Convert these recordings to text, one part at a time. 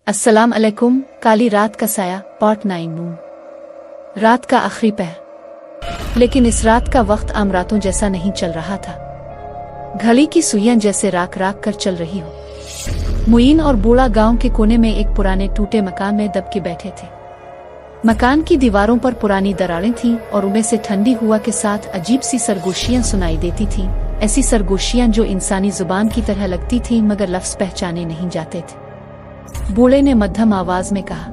अस्सलाम अलैकुम। काली रात का साया पार्ट 9 नून। रात का आखिरी पहर। लेकिन इस रात का वक्त आम रातों जैसा नहीं चल रहा था। घड़ी की सुइयां जैसे राख राख कर चल रही हो। मुईन और बूढ़ा गांव के कोने में एक पुराने टूटे मकान में दब के बैठे थे। मकान की दीवारों पर पुरानी दरारें थीं और उनमें से ठंडी हवा के साथ अजीब सी सरगोशियां सुनाई देती थीं। ऐसी सरगोशियां जो इंसानी जुबान की तरह लगती थीं मगर लफ्ज़ पहचाने नहीं जाते थे। बूढ़े ने मध्यम आवाज में कहा,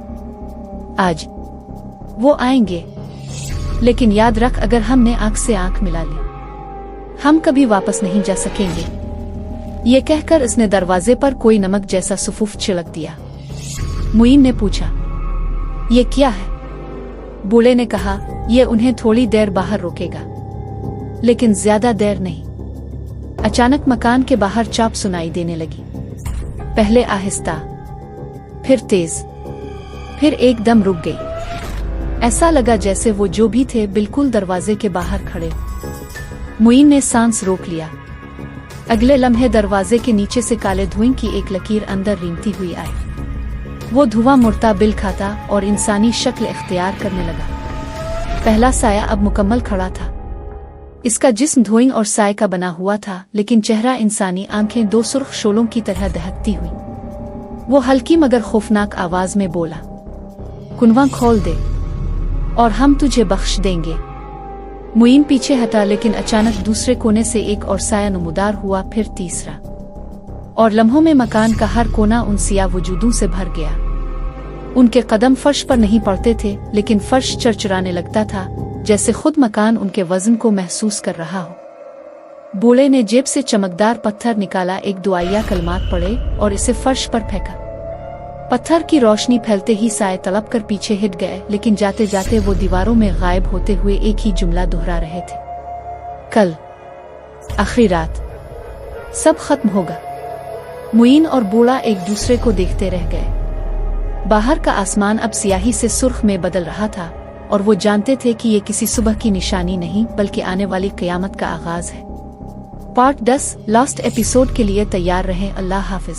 आज वो आएंगे, लेकिन याद रख अगर हमने आंख से आंख मिला ली हम कभी वापस नहीं जा सकेंगे। ये कहकर उसने दरवाजे पर कोई नमक जैसा सुफूफ छिड़क दिया। मुईन ने पूछा, ये क्या है? बूढ़े ने कहा, यह उन्हें थोड़ी देर बाहर रोकेगा, लेकिन ज्यादा देर नहीं। अचानक मकान के बाहर चाप सुनाई देने लगी। पहले आहिस्ता, फिर तेज, फिर एकदम रुक गई। ऐसा लगा जैसे वो जो भी थे बिल्कुल दरवाजे के बाहर खड़े। मुईन ने सांस रोक लिया। अगले लम्हे दरवाजे के नीचे से काले धुएं की एक लकीर अंदर रेंगती हुई आई। वो धुआं मुड़ता बिल खाता और इंसानी शक्ल इख्तियार करने लगा। पहला साया अब मुकम्मल खड़ा था। इसका जिस्म धुएं और साए का बना हुआ था, लेकिन चेहरा इंसानी, आंखें दो सुर्ख शोलों की तरह दहकती हुई। वो हल्की मगर खौफनाक आवाज में बोला, कुनवा खोल दे और हम तुझे बख्श देंगे। मुईन पीछे हटा, लेकिन अचानक दूसरे कोने से एक और साया नमूदार हुआ, फिर तीसरा, और लम्हों में मकान का हर कोना उन सिया वजूदों से भर गया। उनके कदम फर्श पर नहीं पड़ते थे, लेकिन फर्श चरचराने लगता था जैसे खुद मकान उनके वजन को महसूस कर रहा हो। बूढ़े ने जेब से चमकदार पत्थर निकाला, एक दुआया कलमात पड़े और इसे फर्श पर फेंका। पत्थर की रोशनी फैलते ही साए तड़प कर पीछे हिट गए, लेकिन जाते जाते वो दीवारों में गायब होते हुए एक ही जुमला दोहरा रहे थे, कल आखिरी रात सब खत्म होगा। मुईन और बूढ़ा एक दूसरे को देखते रह गए। बाहर का आसमान अब सियाही से सुर्ख में बदल रहा था और वो जानते थे कि ये किसी सुबह की निशानी नहीं बल्कि आने वाली क़यामत का आगाज है। पार्ट 10 लास्ट एपिसोड के लिए तैयार रहें। अल्लाह हाफिज।